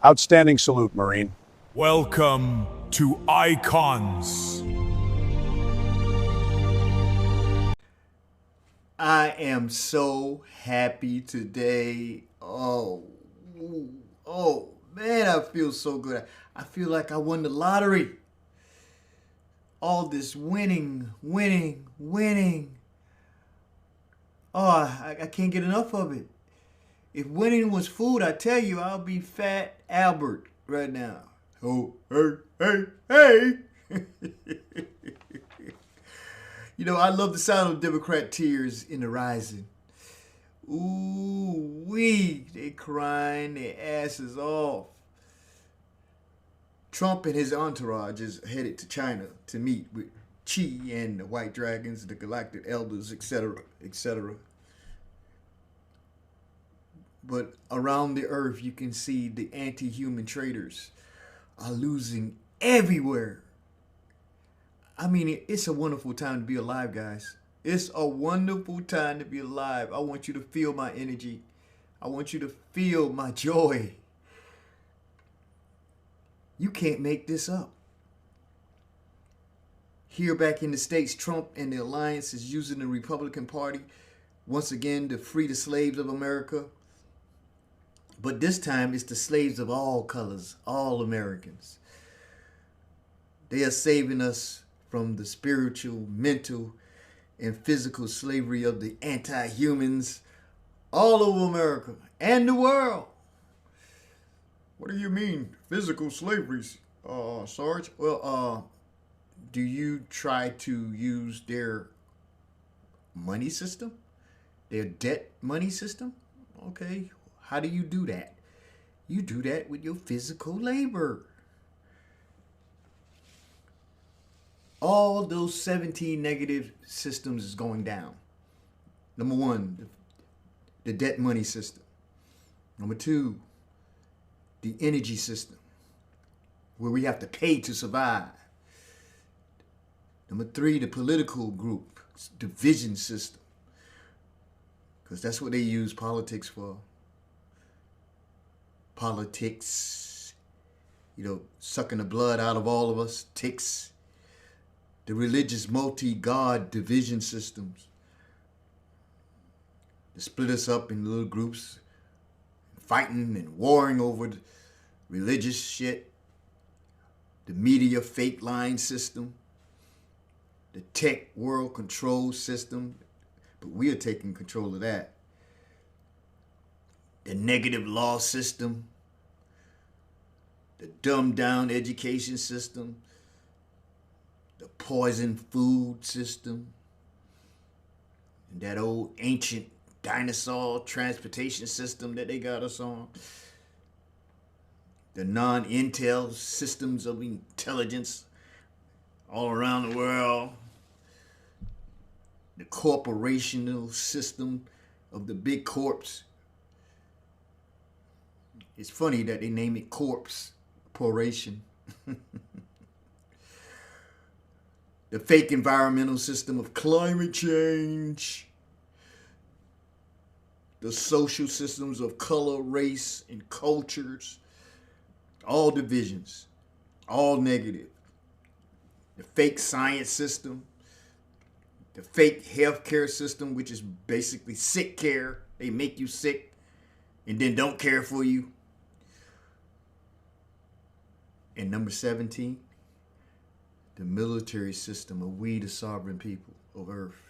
Outstanding salute, Marine. Welcome to Icons. I am so happy today. Oh man, I feel so good. I feel like I won the lottery. All this winning. Oh, I can't get enough of it. If winning was food, I tell you, I'll be Fat Albert right now. Oh, hey. You know, I love the sound of Democrat tears in the rising. Ooh, they crying their asses off. Trump and his entourage is headed to China to meet with Xi and the White Dragons, the Galactic Elders, etc., etc. But around the earth, you can see the anti-human traitors are losing everywhere. I mean, it's a wonderful time to be alive, guys. It's a wonderful time to be alive. I want you to feel my energy. I want you to feel my joy. You can't make this up. Here back in the States, Trump and the alliance is using the Republican Party once again to free the slaves of America. But this time it's the slaves of all colors, all Americans. They are saving us from the spiritual, mental, and physical slavery of the anti-humans all over America and the world. What do you mean, physical slavery, Sarge? Well, do you try to use their money system? Their debt money system? Okay, how do you do that? You do that with your physical labor. All those 17 negative systems is going down. Number one, the debt money system. Number two, the energy system, where we have to pay to survive. Number three, the political group, division system, because that's what they use politics for. Politics, sucking the blood out of all of us, ticks. The religious multi-god division systems. They split us up in little groups, fighting and warring over the religious shit. The media fake line system. The tech world control system. But we are taking control of that. The negative law system. The dumbed down education system. The poison food system, and that old ancient dinosaur transportation system that they got us on, the non-intel systems of intelligence all around the world, the corporational system of the big corps. It's funny that they name it corporation. The fake environmental system of climate change. The social systems of color, race, and cultures. All divisions. All negative. The fake science system. The fake healthcare system, which is basically sick care. They make you sick and then don't care for you. And number 17. The military system of we, the sovereign people of Earth.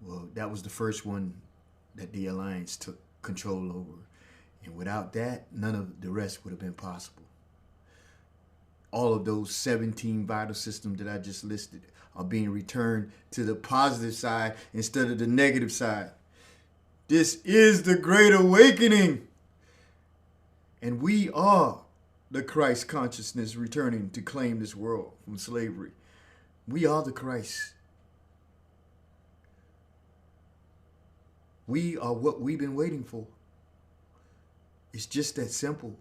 Well, that was the first one that the Alliance took control over. And without that, none of the rest would have been possible. All of those 17 vital systems that I just listed are being returned to the positive side instead of the negative side. This is the Great Awakening. And we are the Christ consciousness returning to claim this world from slavery. We are the Christ. We are what we've been waiting for. It's just that simple.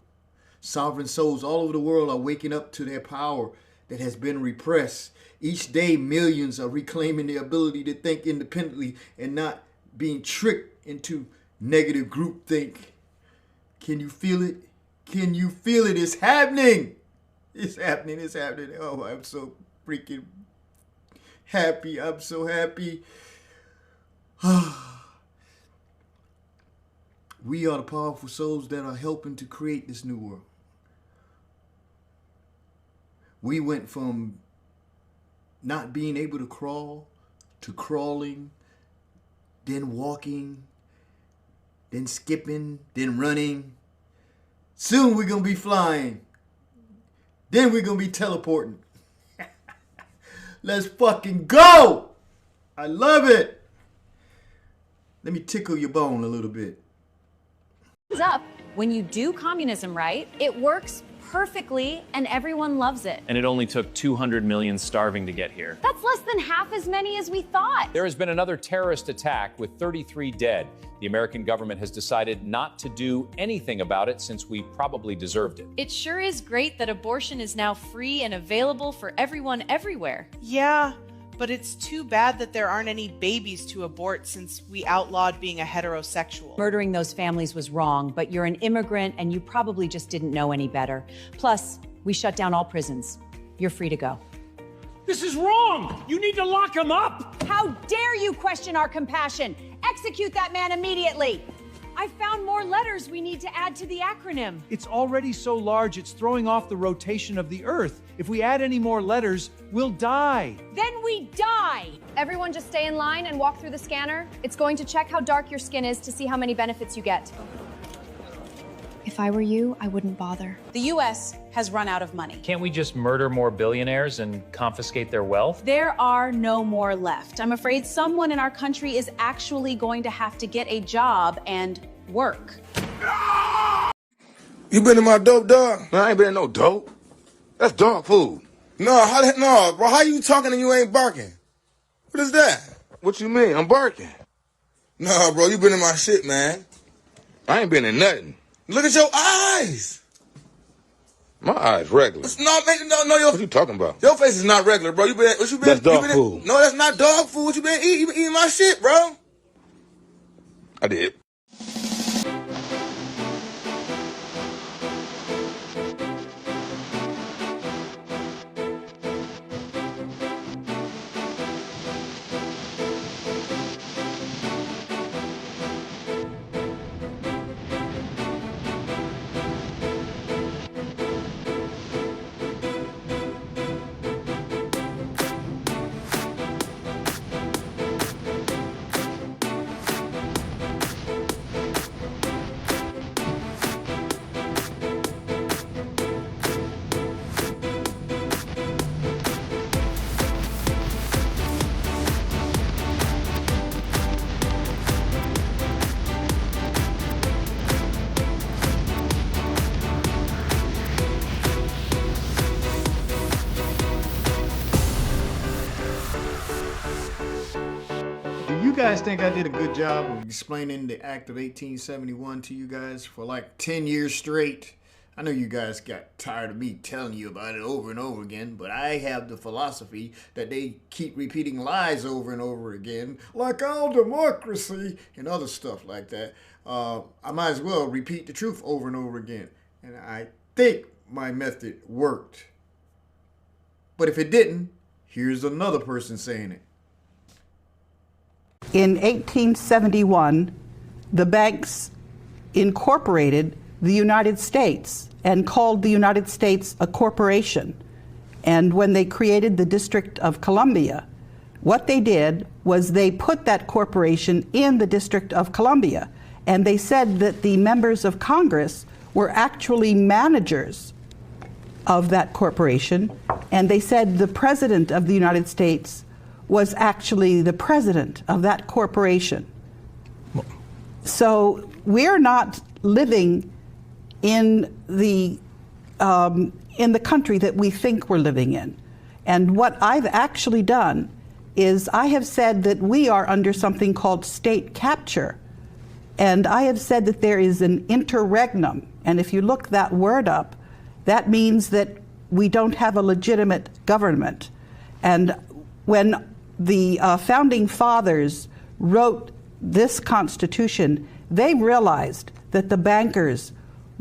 Sovereign souls all over the world are waking up to their power that has been repressed. Each day, millions are reclaiming their ability to think independently and not being tricked into negative groupthink. Can you feel it? Can you feel it? It's happening. It's happening. It's happening. Oh, I'm so freaking happy. I'm so happy. We are the powerful souls that are helping to create this new world. We went from not being able to crawl to crawling, then walking, then skipping, then running. Soon we're going to be flying. Then we're going to be teleporting. Let's fucking go! I love it. Let me tickle your bone a little bit. Up. When you do communism right, it works perfectly and everyone loves it. And it only took 200 million starving to get here. That's less than half as many as we thought. There has been another terrorist attack with 33 dead. The American government has decided not to do anything about it since we probably deserved it. It sure is great that abortion is now free and available for everyone everywhere. Yeah, but it's too bad that there aren't any babies to abort since we outlawed being a heterosexual. Murdering those families was wrong, but you're an immigrant and you probably just didn't know any better. Plus, we shut down all prisons. You're free to go. This is wrong! You need to lock him up! How dare you question our compassion? Execute that man immediately! I found more letters we need to add to the acronym. It's already so large, it's throwing off the rotation of the Earth. If we add any more letters, we'll die. Then we die! Everyone just stay in line and walk through the scanner. It's going to check how dark your skin is to see how many benefits you get. If I were you, I wouldn't bother. The U.S. has run out of money. Can't we just murder more billionaires and confiscate their wealth? There are no more left. I'm afraid someone in our country is actually going to have to get a job and work. You been in my dope, dog? No, I ain't been in no dope. That's dog food. No, bro, how you talking and you ain't barking? What is that? What you mean? I'm barking. No, bro, you been in my shit, man. I ain't been in nothing. Look at your eyes. My eyes regular. No, what you talking about? Your face is not regular, bro. What you been? That's dog food. No, that's not dog food. What you been eating? You been eating my shit, bro. I did. You guys think I did a good job of explaining the Act of 1871 to you guys for like 10 years straight? I know you guys got tired of me telling you about it over and over again, but I have the philosophy that they keep repeating lies over and over again, like all democracy and other stuff like that. I might as well repeat the truth over and over again. And I think my method worked. But if it didn't, here's another person saying it. In 1871, the banks incorporated the United States and called the United States a corporation. And when they created the District of Columbia, what they did was they put that corporation in the District of Columbia. And they said that the members of Congress were actually managers of that corporation. And they said the President of the United States was actually the president of that corporation. So we're not living in the country that we think we're living in. And what I've actually done is I have said that we are under something called state capture. And I have said that there is an interregnum. And if you look that word up, that means that we don't have a legitimate government. And when the founding fathers wrote this Constitution, they realized that the bankers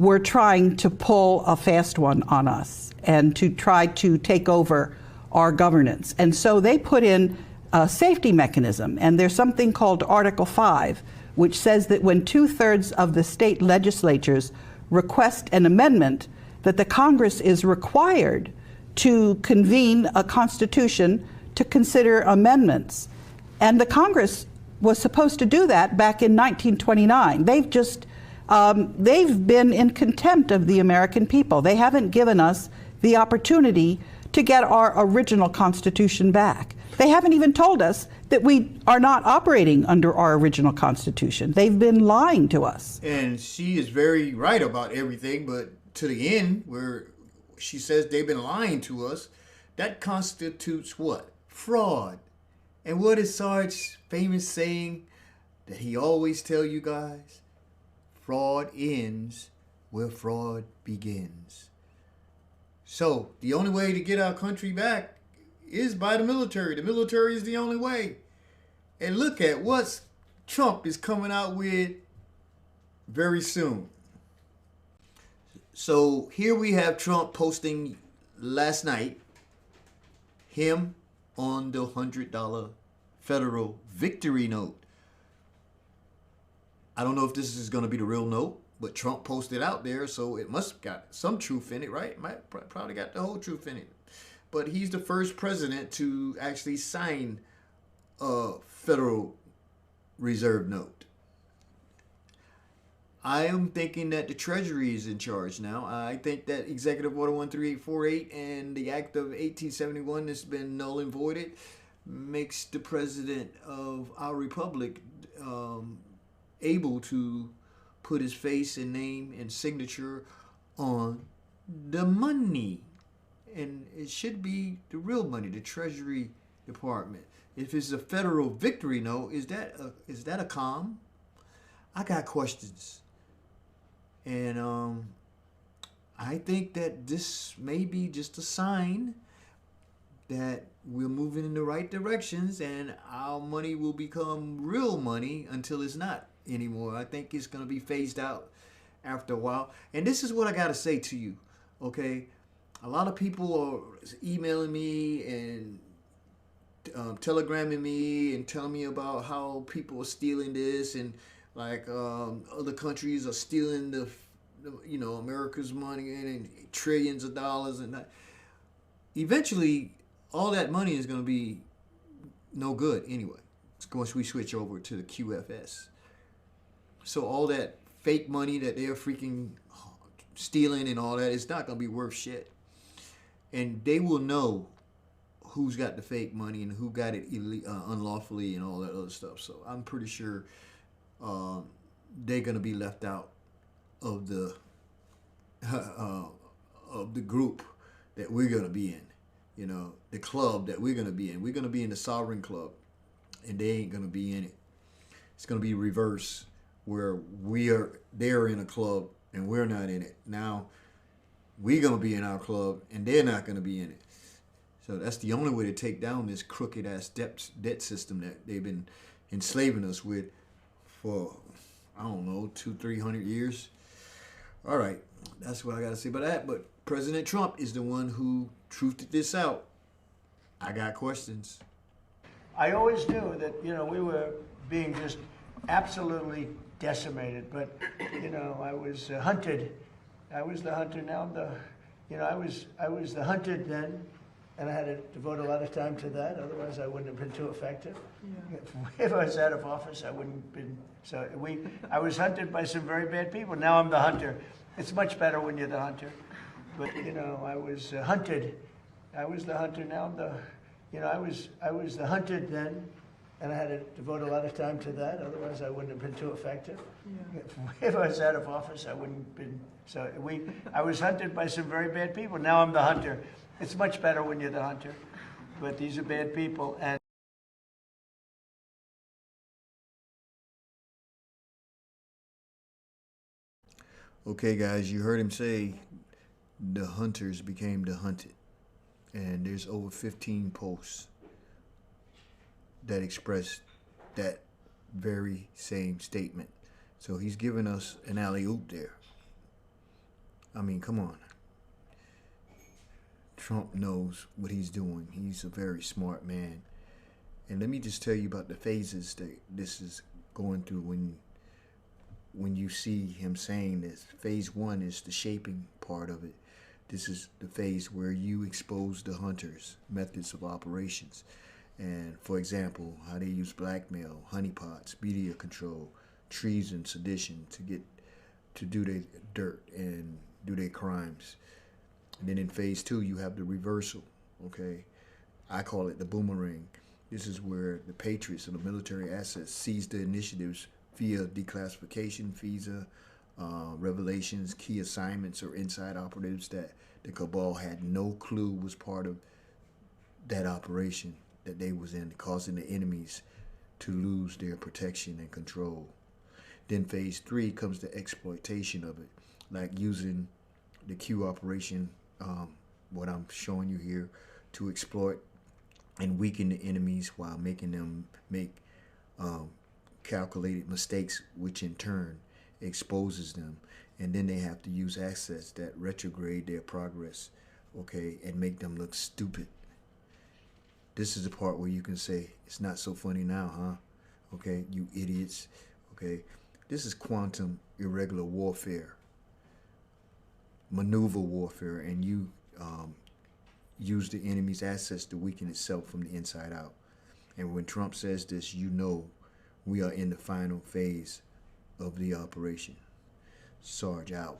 were trying to pull a fast one on us and to try to take over our governance. And so they put in a safety mechanism, and there's something called Article 5, which says that when 2/3 of the state legislatures request an amendment, that the Congress is required to convene a constitution to consider amendments. And the Congress was supposed to do that back in 1929. They've been in contempt of the American people. They haven't given us the opportunity to get our original Constitution back. They haven't even told us that we are not operating under our original Constitution. They've been lying to us. And she is very right about everything, but to the end, where she says they've been lying to us, that constitutes what? Fraud. And what is Sarge's famous saying that he always tell you guys? Fraud ends where fraud begins. So the only way to get our country back is by the military. The military is the only way. And look at what Trump is coming out with very soon. So here we have Trump posting last night, him on the $100 federal victory note. I don't know if this is going to be the real note, but Trump posted out there, so it must have got some truth in it, right? Might probably got the whole truth in it. But he's the first president to actually sign a Federal Reserve note. I am thinking that the Treasury is in charge now. I think that Executive Order 13848 and the Act of 1871 that's been null and voided makes the president of our republic able to put his face and name and signature on the money. And it should be the real money, the Treasury Department. If it's a federal victory note, is that a calm? I got questions. And I think that this may be just a sign that we're moving in the right directions and our money will become real money until it's not anymore. I think it's going to be phased out after a while. And this is what I got to say to you, okay? A lot of people are emailing me and telegramming me and telling me about how people are stealing this and like other countries are stealing the America's money and trillions of dollars, and that. Eventually all that money is going to be no good anyway once we switch over to the QFS. So all that fake money that they're freaking stealing and all that, it's not going to be worth shit. And they will know who's got the fake money and who got it unlawfully and all that other stuff. So I'm pretty sure they're going to be left out of the group that we're going to be in. The club that we're going to be in. We're going to be in the sovereign club, and they ain't going to be in it. It's going to be reverse, where they're in a club and we're not in it. Now we're going to be in our club and they're not going to be in it. So that's the only way to take down this crooked ass debt system that they've been enslaving us with for, I don't know, 200-300 years. All right, that's what I got to say about that. But President Trump is the one who truthed this out. I got questions. I always knew that, we were being just absolutely decimated. But, I was hunted. I was the hunter. Now I'm I was the hunted then, and I had to devote a lot of time to that. Otherwise, I wouldn't have been too effective. Yeah. If I was out of office, I wouldn't have been. So I was hunted by some very bad people. Now I'm the hunter. It's much better when you're the hunter. But I was hunted. I was the hunter. Now I'm the. I was the hunted then, and I had to devote a lot of time to that. Otherwise, I wouldn't have been too effective. Yeah. If I was out of office, I wouldn't have been. So I was hunted by some very bad people. Now I'm the hunter. It's much better when you're the hunter. But these are bad people. And okay, guys, you heard him say the hunters became the hunted. And there's over 15 posts that express that very same statement. So he's giving us an alley-oop there. I mean, come on. Trump knows what he's doing. He's a very smart man. And let me just tell you about the phases that this is going through when you see him saying this. Phase 1 is the shaping part of it. This is the phase where you expose the hunters' methods of operations. And for example, how they use blackmail, honeypots, media control, treason, sedition to do their dirt and do their crimes. And then in phase 2, you have the reversal, okay? I call it the boomerang. This is where the patriots and the military assets seize the initiatives via declassification, visa, revelations, key assignments, or inside operatives that the cabal had no clue was part of that operation that they was in, causing the enemies to lose their protection and control. Then phase 3 comes the exploitation of it, like using the Q operation, what I'm showing you here, to exploit and weaken the enemies while making them make calculated mistakes, which in turn exposes them. And then they have to use assets that retrograde their progress, okay, and make them look stupid. This is the part where you can say, it's not so funny now, huh? Okay, you idiots. Okay, this is quantum irregular warfare, maneuver warfare, and you use the enemy's assets to weaken itself from the inside out. And when Trump says this, you know we are in the final phase of the operation. Sarge out.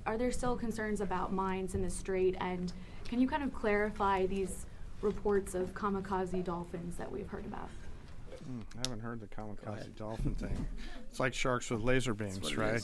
Are there still concerns about mines in the strait, and can you kind of clarify these reports of kamikaze dolphins that we've heard about? I haven't heard the kamikaze dolphin thing. It's like sharks with laser beams, right?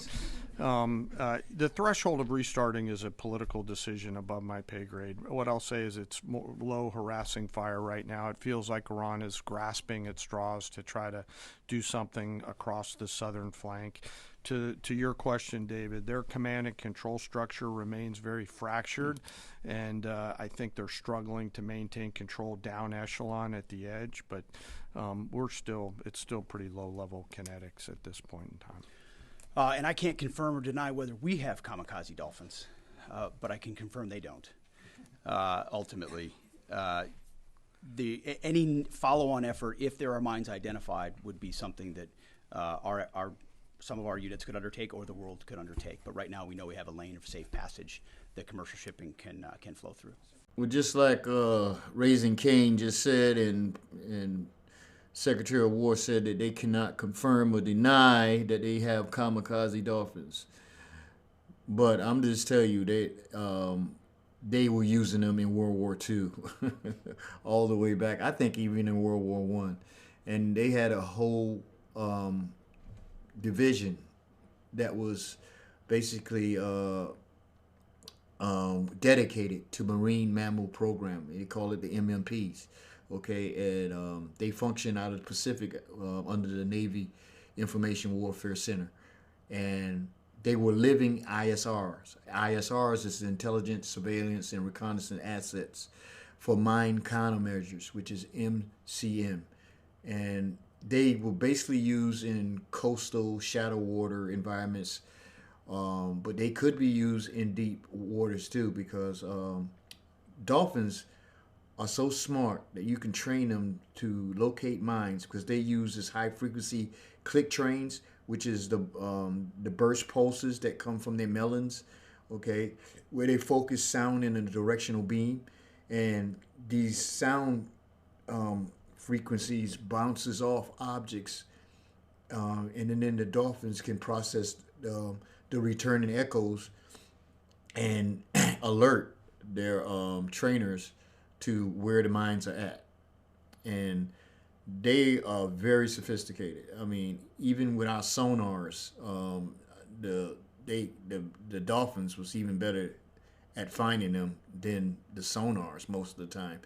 The threshold of restarting is a political decision above my pay grade. What I'll say is it's low harassing fire right now. It feels like Iran is grasping at straws to try to do something across the southern flank. To your question, David, their command and control structure remains very fractured, and I think they're struggling to maintain control down echelon at the edge, but it's still pretty low level kinetics at this point in time. And I can't confirm or deny whether we have kamikaze dolphins, but I can confirm they don't. Ultimately, any follow-on effort, if there are mines identified, would be something that some of our units could undertake or the world could undertake. But right now we know we have a lane of safe passage that commercial shipping can flow through. Well, just like Raising Cane just said, and Secretary of War said that they cannot confirm or deny that they have kamikaze dolphins. But I'm just telling you, they were using them in World War II, all the way back. I think even in World War I. And they had a whole division that was basically dedicated to marine mammal programming. They call it the MMPs, okay? And they function out of the Pacific under the Navy Information Warfare Center. And they were living ISRs. ISRs is intelligence, surveillance, and reconnaissance assets for mine countermeasures, which is MCM. And they were basically used in coastal shallow water environments, but they could be used in deep waters too, because dolphins are so smart that you can train them to locate mines, because they use this high frequency click trains, which is the burst pulses that come from their melons, okay, where they focus sound in a directional beam, and these sound frequencies bounces off objects, and then the dolphins can process the returning echoes and alert their trainers to where the mines are at. And they are very sophisticated. I mean, even with our sonars, the dolphins was even better at finding them than the sonars most of the time.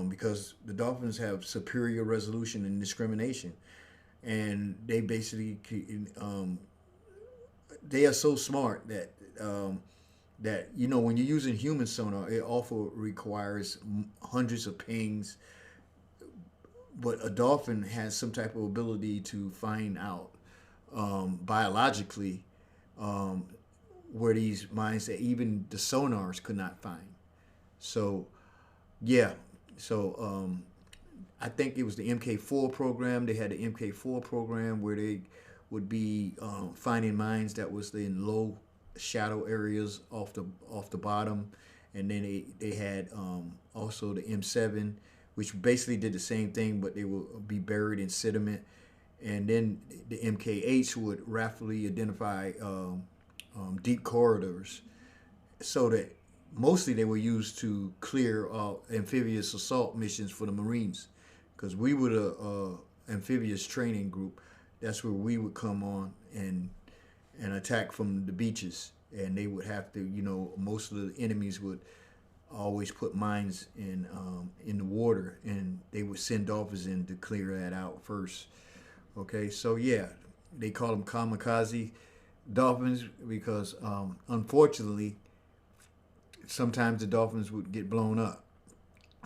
Because the dolphins have superior resolution and discrimination, and they basically they are so smart that that when you're using human sonar, it also requires hundreds of pings, but a dolphin has some type of ability to find out biologically were these mines that even the sonars could not find. So, yeah. So I think it was the MK4 program. They had the MK4 program where they would be finding mines that was in low shadow areas off the bottom, and then they had also the M7, which basically did the same thing, but they would be buried in sediment. And then the MK8s would rapidly identify deep corridors, so that mostly they were used to clear amphibious assault missions for the Marines, because we were the amphibious training group. That's where we would come on and attack from the beaches, and they would have to, most of the enemies would always put mines in the water, and they would send dolphins in to clear that out first. Okay, so yeah, they call them kamikaze dolphins because unfortunately sometimes the dolphins would get blown up,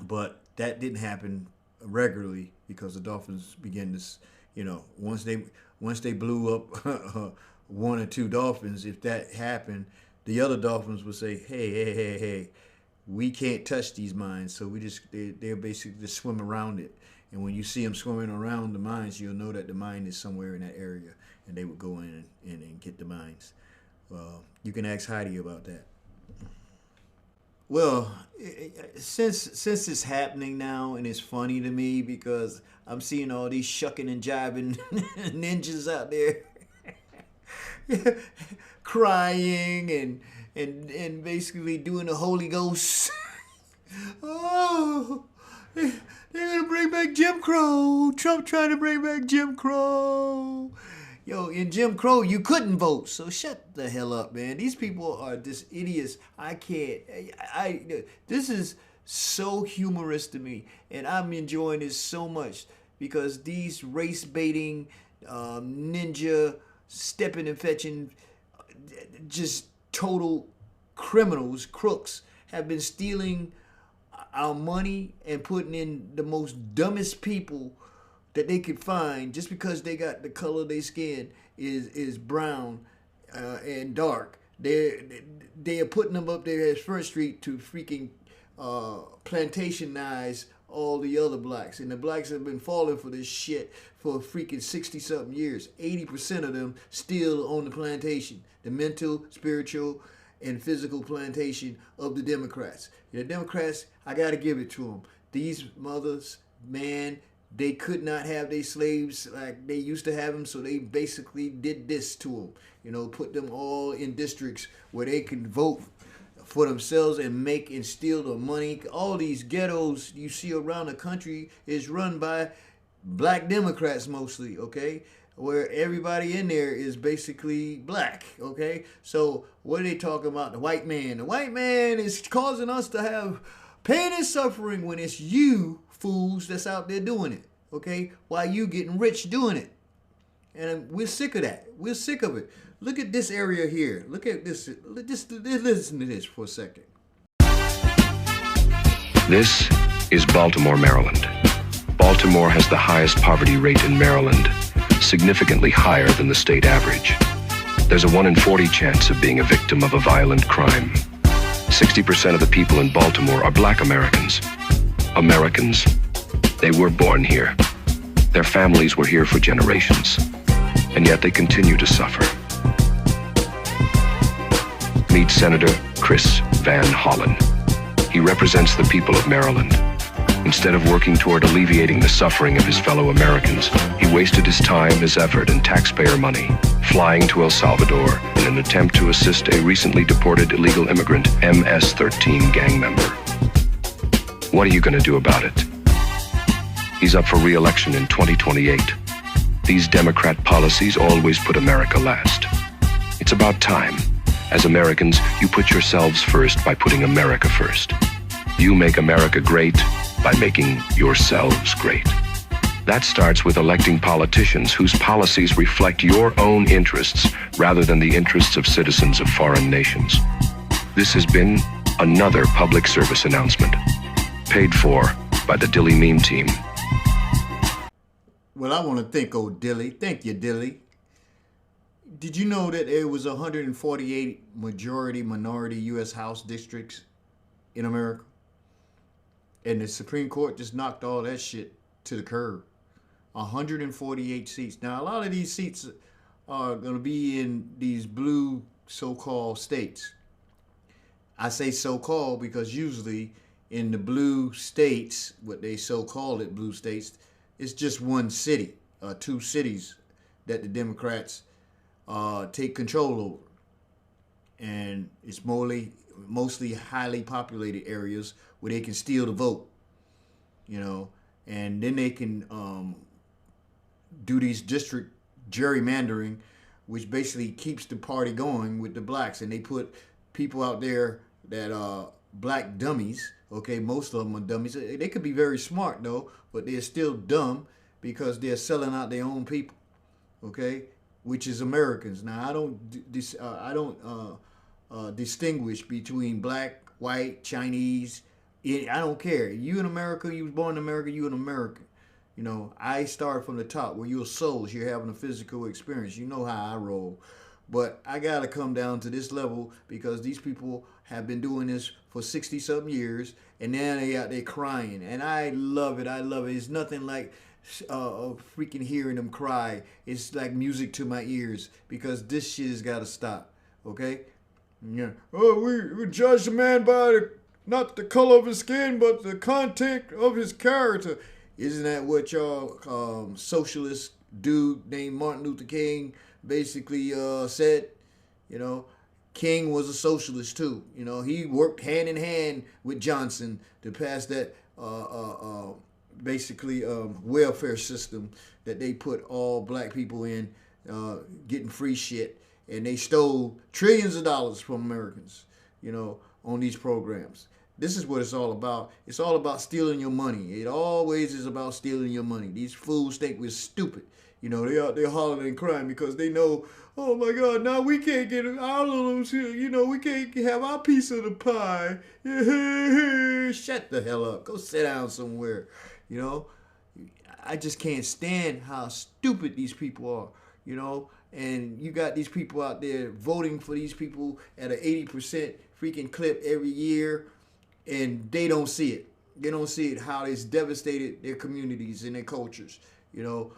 but that didn't happen regularly because the dolphins began to, once they blew up one or two dolphins, if that happened, the other dolphins would say, hey, we can't touch these mines, so they'll basically just swim around it. And when you see them swimming around the mines, you'll know that the mine is somewhere in that area, and they would go in and get the mines. You can ask Heidi about that. Well, since it's happening now, and it's funny to me because I'm seeing all these shucking and jiving ninjas out there crying and basically doing the Holy Ghost. Oh, they're gonna bring back Jim Crow. Trump trying to bring back Jim Crow. Yo, in Jim Crow, you couldn't vote, so shut the hell up, man. These people are just idiots. I can't. This is so humorous to me, and I'm enjoying this so much because these race-baiting, ninja, stepping and fetching, just total criminals, crooks, have been stealing our money and putting in the most dumbest people that they could find just because they got the color of their skin is brown and dark. They are putting them up there as First Street to freaking plantationize all the other blacks. And the blacks have been falling for this shit for freaking 60-something years. 80% of them still on the plantation. The mental, spiritual, and physical plantation of the Democrats. The Democrats, I got to give it to them. These mothers, man, they could not have their slaves like they used to have them, so they basically did this to them. Put them all in districts where they can vote for themselves and make and steal the money. All these ghettos you see around the country is run by black Democrats mostly, okay? Where everybody in there is basically black, okay? So what are they talking about? The white man. The white man is causing us to have pain and suffering when it's you fools that's out there doing it, okay? While you getting rich doing it. And we're sick of that. We're sick of it. Look at this area here. Look at this. Just listen to this for a second. This is Baltimore, Maryland. Baltimore has the highest poverty rate in Maryland, significantly higher than the state average. There's a 1 in 40 chance of being a victim of a violent crime. 60% of the people in Baltimore are black Americans. Americans, they were born here. Their families were here for generations, and yet they continue to suffer. Meet Senator Chris Van Hollen. He represents the people of Maryland. Instead of working toward alleviating the suffering of his fellow Americans, he wasted his time, his effort, and taxpayer money flying to El Salvador in an attempt to assist a recently deported illegal immigrant MS-13 gang member. What are you going to do about it? He's up for re-election in 2028. These Democrat policies always put America last. It's about time. As Americans, you put yourselves first by putting America first. You make America great by making yourselves great. That starts with electing politicians whose policies reflect your own interests rather than the interests of citizens of foreign nations. This has been another public service announcement, paid for by the Dilly Meme Team. Well, I want to thank old Dilly. Thank you, Dilly. Did you know that there was 148 majority-minority U.S. House districts in America? And the Supreme Court just knocked all that shit to the curb. 148 seats. Now, a lot of these seats are going to be in these blue so-called states. I say so-called because usually in the blue states, what they so-called it blue states, it's just one city, two cities that the Democrats take control over. And it's mostly highly populated areas where they can steal the vote, you know, and then they can do these district gerrymandering, which basically keeps the party going with the blacks. And they put people out there that are black dummies. Okay, most of them are dummies. They could be very smart though, but they're still dumb because they're selling out their own people. Okay, which is Americans. Now I don't distinguish between black, white, Chinese. I don't care. You in America, you was born in America, you an American. You know, I start from the top where you're souls, you're having a physical experience. You know how I roll. But I got to come down to this level because these people have been doing this for 60-something years, and now they out there crying. And I love it. I love it. It's nothing like freaking hearing them cry. It's like music to my ears because this shit has got to stop. Okay? Yeah. Oh, we judge a man by not the color of his skin, but the content of his character. Isn't that what y'all socialist dude named Martin Luther King basically said? You know, King was a socialist too. You know, he worked hand in hand with Johnson to pass that basically welfare system that they put all black people in, getting free shit, and they stole trillions of dollars from Americans, you know, on these programs. This is what it's all about. It's all about stealing your money. It always is about stealing your money. These fools think we're stupid. You know, they out there hollering and crying because they know, oh my God, now we can't get our little, you know, we can't have our piece of the pie. Shut the hell up. Go sit down somewhere. You know, I just can't stand how stupid these people are, you know, and you got these people out there voting for these people at an 80% freaking clip every year. And they don't see it. They don't see it, how it's devastated their communities and their cultures. You know,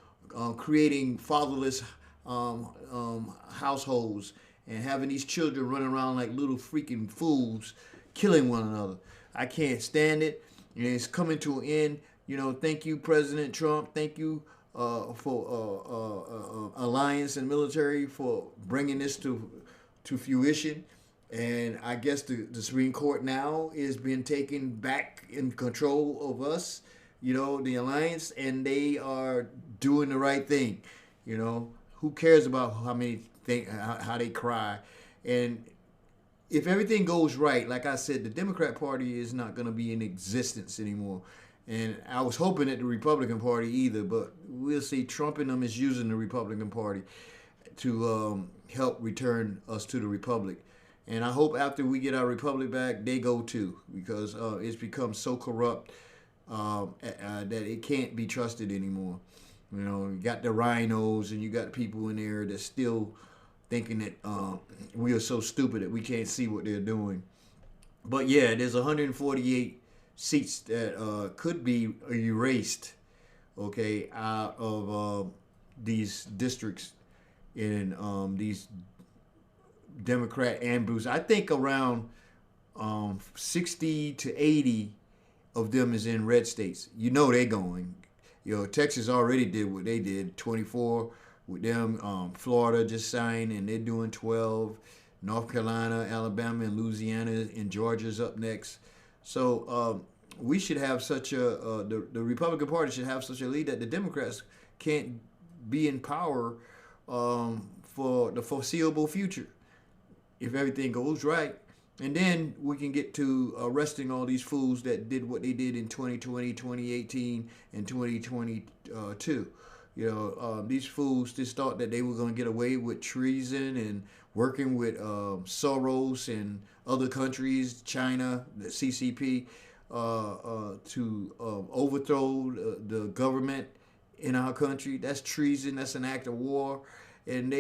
creating fatherless households and having these children running around like little freaking fools, killing one another. I can't stand it. And it's coming to an end. You know, thank you, President Trump. Thank you for Alliance and military for bringing this to fruition. And I guess the Supreme Court now is being taken back in control of us, you know, the Alliance, and they are doing the right thing. You know, who cares about how they cry? And if everything goes right, like I said, the Democrat Party is not going to be in existence anymore. And I was hoping that the Republican Party either, but we'll see. Trump and them is using the Republican Party to help return us to the Republic. And I hope after we get our republic back, they go too, because it's become so corrupt that it can't be trusted anymore. You know, you got the rhinos and you got people in there that still thinking that we are so stupid that we can't see what they're doing. But yeah, there's 148 seats that could be erased, okay, out of these districts in these Democrat ambush. I think around 60 to 80 of them is in red states. You know they're going. You know, Texas already did what they did, 24 with them. Florida just signed, and they're doing 12. North Carolina, Alabama, and Louisiana, and Georgia's up next. So we should have such a, the Republican Party should have such a lead that the Democrats can't be in power for the foreseeable future, if everything goes right. And then we can get to arresting all these fools that did what they did in 2020, 2018, and 2022. You know, these fools just thought that they were going to get away with treason and working with Soros and other countries, China, the CCP, to overthrow the government in our country. That's treason. That's an act of war. and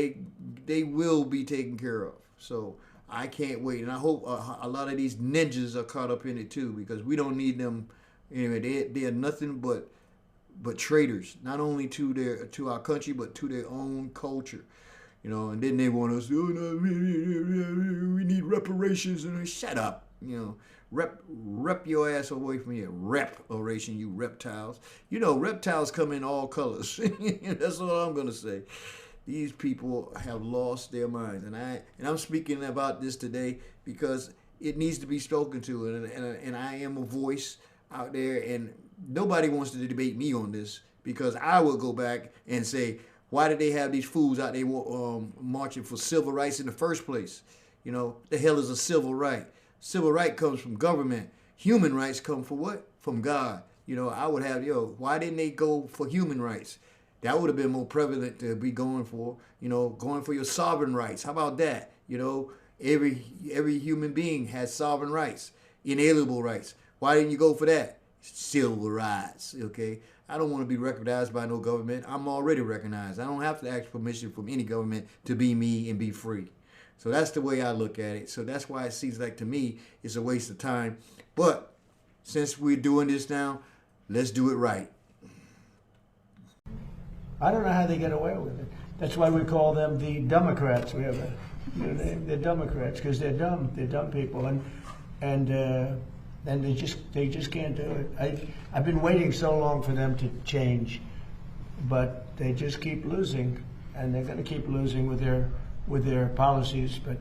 they will be taken care of. So I can't wait, and I hope a lot of these ninjas are caught up in it too, because we don't need them. Anyway, they are nothing but traitors, not only to our country, but to their own culture. And then they want us, oh, no, we need reparations, and shut up, rep your ass away from here. Reparation, you reptiles. Reptiles come in all colors. That's all I'm gonna say. These people have lost their minds, and I'm speaking about this today because it needs to be spoken to, and I am a voice out there, and nobody wants to debate me on this, because I will go back and say, why did they have these fools out there marching for civil rights in the first place? The hell is a civil right? Civil right comes from government. Human rights come from what? From God. I would have, why didn't they go for human rights? That would have been more prevalent to be going for, going for your sovereign rights. How about that? Every human being has sovereign rights, inalienable rights. Why didn't you go for that? Civil rights, okay? I don't want to be recognized by no government. I'm already recognized. I don't have to ask permission from any government to be me and be free. So that's the way I look at it. So that's why it seems like, to me, it's a waste of time. But since we're doing this now, let's do it right. I don't know how they get away with it. That's why we call them the Democrats. We have they're Democrats, because they're dumb. They're dumb people, and they just can't do it. I've been waiting so long for them to change, but they just keep losing, and they're going to keep losing with their policies. But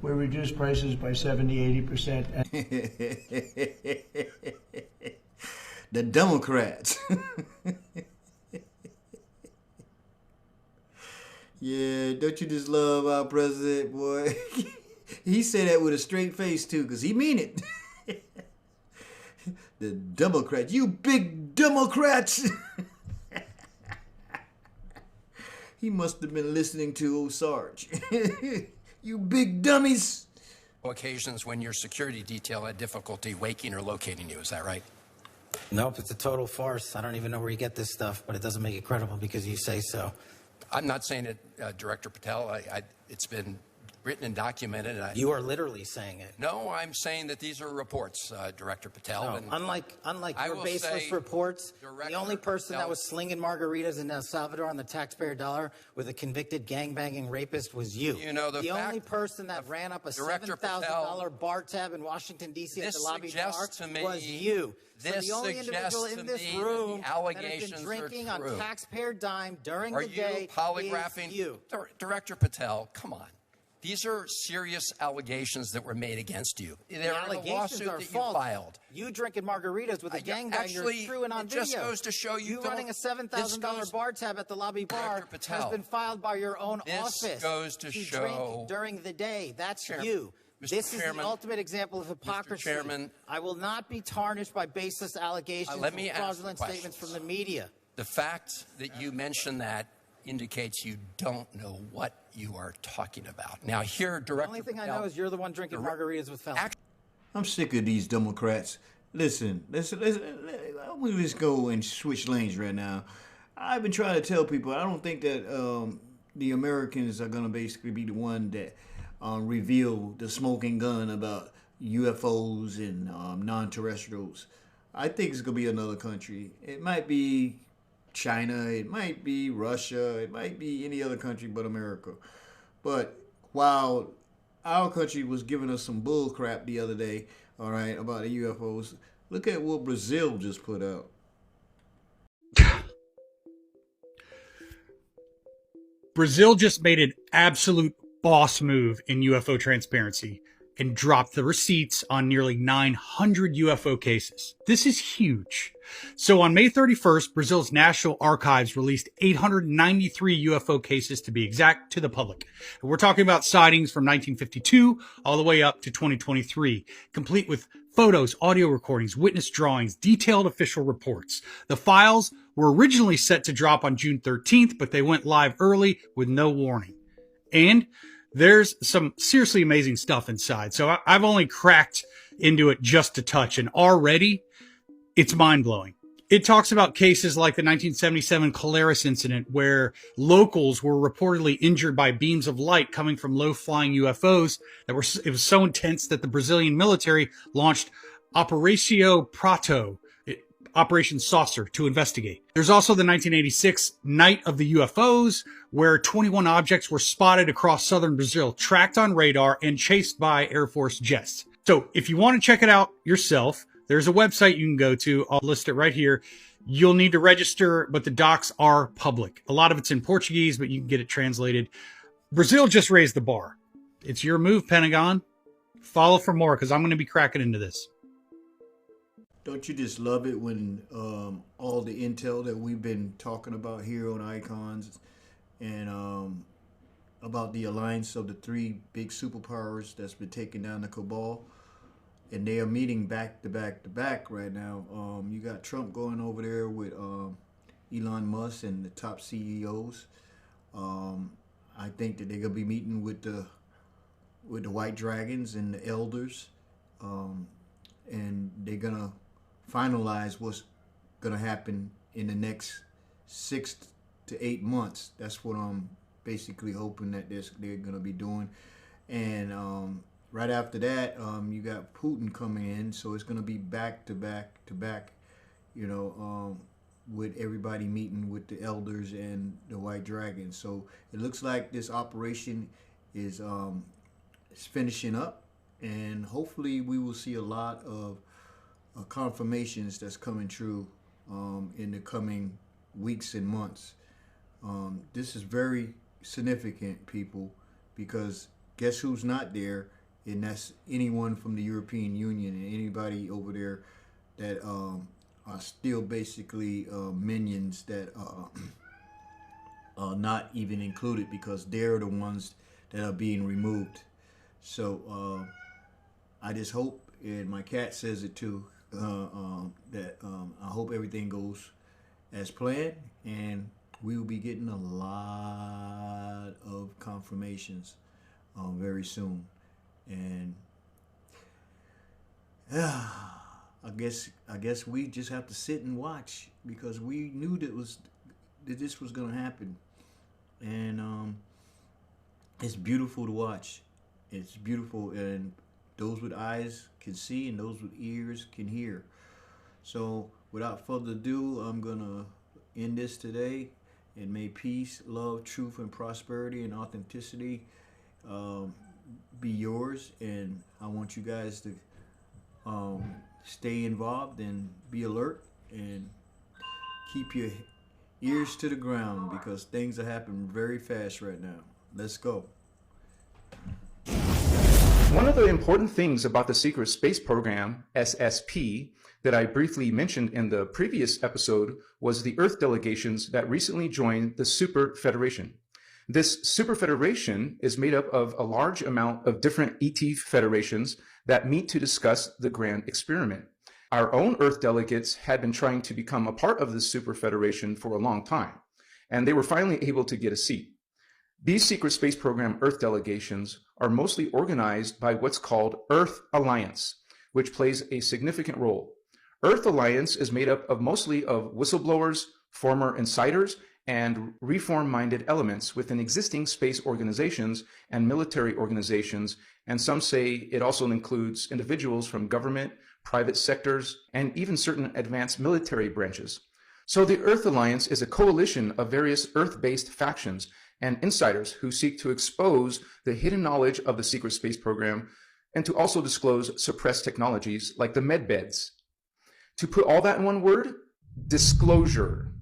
we reduce prices by 70-80%. The Democrats. Yeah, don't you just love our president, boy? He said that with a straight face, too, because he mean it. The Democrats, you big Democrats. He must have been listening to old Sarge. You big dummies. Occasions when your security detail had difficulty waking or locating you, is that right? Nope, it's a total farce. I don't even know where you get this stuff, but it doesn't make it credible because you say so. I'm not saying it, Director Patel. It's been written and documented. You are literally saying it. No, I'm saying that these are reports, Director Patel. No, and unlike your baseless reports, the only person that was slinging margaritas in El Salvador on the taxpayer dollar with a convicted gangbanging rapist was you. The only person that ran up a $7,000 bar tab in Washington, D.C. at the lobby bar was you. This the only individual in this room that has been drinking on taxpayer dime during the day is you. Director Patel, come on. These are serious allegations that were made against you. They're in a lawsuit that you filed. You drinking margaritas with a gangbanger is true and on video. It just goes to show you running a $7,000 bar tab at the lobby bar has been filed by your own office. This goes to show drink during the day. That's you. This is the ultimate example of hypocrisy. Mr. Chairman, I will not be tarnished by baseless allegations and fraudulent statements from the media. The fact that you mentioned that indicates you don't know what you are talking about. Now, here, Director The only thing I know is you're the one drinking margaritas with felons. I'm sick of these Democrats. Listen, let me just go and switch lanes right now. I've been trying to tell people, I don't think that the Americans are going to basically be the one that reveal the smoking gun about UFOs and non-terrestrials. I think it's going to be another country. It might be China, it might be Russia, it might be any other country but America. But while our country was giving us some bull crap the other day, all right, about the UFOs, look at what Brazil just put out. Brazil just made an absolute boss move in UFO transparency and dropped the receipts on nearly 900 UFO cases. This is huge. So on May 31st, Brazil's National Archives released 893 UFO cases, to be exact, to the public. And we're talking about sightings from 1952 all the way up to 2023, complete with photos, audio recordings, witness drawings, detailed official reports. The files were originally set to drop on June 13th, but they went live early with no warning. And there's some seriously amazing stuff inside. So I've only cracked into it just a touch, and already it's mind-blowing. It talks about cases like the 1977 Colares incident, where locals were reportedly injured by beams of light coming from low-flying UFOs it was so intense that the Brazilian military launched Operation Saucer, to investigate. There's also the 1986 Night of the UFOs, where 21 objects were spotted across southern Brazil, tracked on radar and chased by Air Force jets. So if you want to check it out yourself, there's a website you can go to. I'll list it right here. You'll need to register, but the docs are public. A lot of it's in Portuguese, but you can get it translated. Brazil just raised the bar. It's your move, Pentagon. Follow for more, because I'm going to be cracking into this. Don't you just love it when all the intel that we've been talking about here on Icons and about the alliance of the three big superpowers that's been taking down the cabal, and they are meeting back to back to back right now. You got Trump going over there with Elon Musk and the top CEOs. I think that they're gonna be meeting with the White Dragons and the Elders, and they're gonna finalize what's gonna happen in the next 6 to 8 months. That's what I'm basically hoping that they're gonna be doing. And right after that, you got Putin coming in, so it's gonna be back to back to back, you know, with everybody meeting with the Elders and the White Dragons. So it looks like this operation is finishing up, and hopefully we will see a lot of confirmations that's coming true in the coming weeks and months. This is very significant, people, because guess who's not there? And that's anyone from the European Union and anybody over there that are still basically minions that are not even included, because they're the ones that are being removed. So I just hope, and my cat says it too, that I hope everything goes as planned, and we will be getting a lot of confirmations very soon. And I guess we just have to sit and watch, because we knew that this was going to happen. And it's beautiful to watch. It's beautiful, and those with eyes can see and those with ears can hear. So without further ado, I'm going to end this today, and may peace, love, truth, and prosperity and authenticity be yours. And I want you guys to stay involved and be alert and keep your ears to the ground, because things are happening very fast right now. Let's go. One of the important things about the Secret Space Program, SSP, that I briefly mentioned in the previous episode was the Earth delegations that recently joined the Super Federation. This Super Federation is made up of a large amount of different ET federations that meet to discuss the grand experiment. Our own Earth delegates had been trying to become a part of the Super Federation for a long time, and they were finally able to get a seat. These Secret Space Program Earth delegations are mostly organized by what's called Earth Alliance, which plays a significant role. Earth Alliance is made up of mostly of whistleblowers, former insiders, and reform-minded elements within existing space organizations and military organizations, and some say it also includes individuals from government, private sectors, and even certain advanced military branches. So the Earth Alliance is a coalition of various Earth-based factions and insiders who seek to expose the hidden knowledge of the secret space program and to also disclose suppressed technologies like the medbeds. To put all that in one word, disclosure.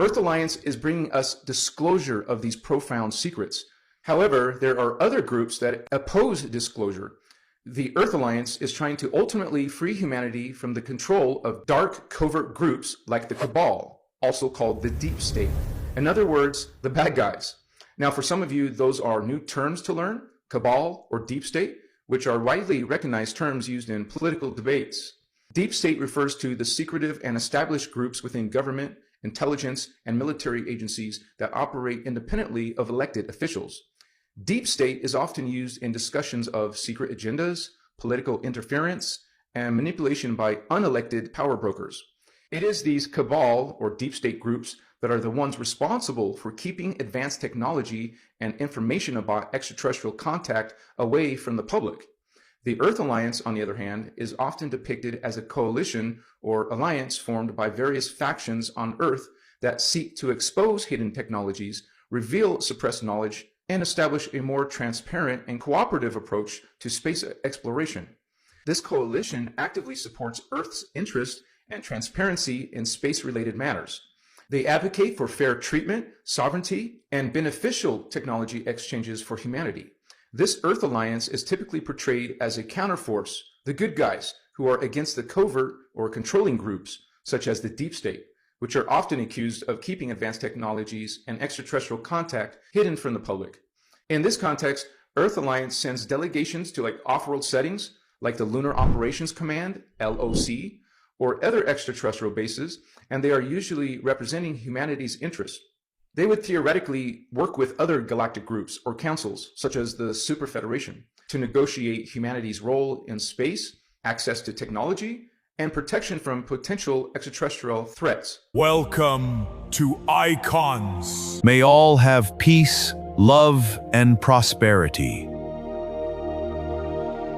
Earth Alliance is bringing us disclosure of these profound secrets. However, there are other groups that oppose disclosure. The Earth Alliance is trying to ultimately free humanity from the control of dark, covert groups like the Cabal, also called the Deep State. In other words, the bad guys. Now, for some of you, those are new terms to learn, Cabal or Deep State, which are widely recognized terms used in political debates. Deep State refers to the secretive and established groups within government, intelligence, and military agencies that operate independently of elected officials. Deep State is often used in discussions of secret agendas, political interference, and manipulation by unelected power brokers. It is these cabal or deep state groups that are the ones responsible for keeping advanced technology and information about extraterrestrial contact away from the public. The Earth Alliance, on the other hand, is often depicted as a coalition or alliance formed by various factions on Earth that seek to expose hidden technologies, reveal suppressed knowledge, and establish a more transparent and cooperative approach to space exploration. This coalition actively supports Earth's interest and transparency in space-related matters. They advocate for fair treatment, sovereignty, and beneficial technology exchanges for humanity. This Earth Alliance is typically portrayed as a counterforce, the good guys, who are against the covert or controlling groups, such as the deep state, which are often accused of keeping advanced technologies and extraterrestrial contact hidden from the public. In this context, Earth Alliance sends delegations to off-world settings, like the Lunar Operations Command, LOC, or other extraterrestrial bases, and they are usually representing humanity's interests. They would theoretically work with other galactic groups or councils, such as the Super Federation, to negotiate humanity's role in space, access to technology, and protection from potential extraterrestrial threats. Welcome to Icons. May all have peace, love, and prosperity.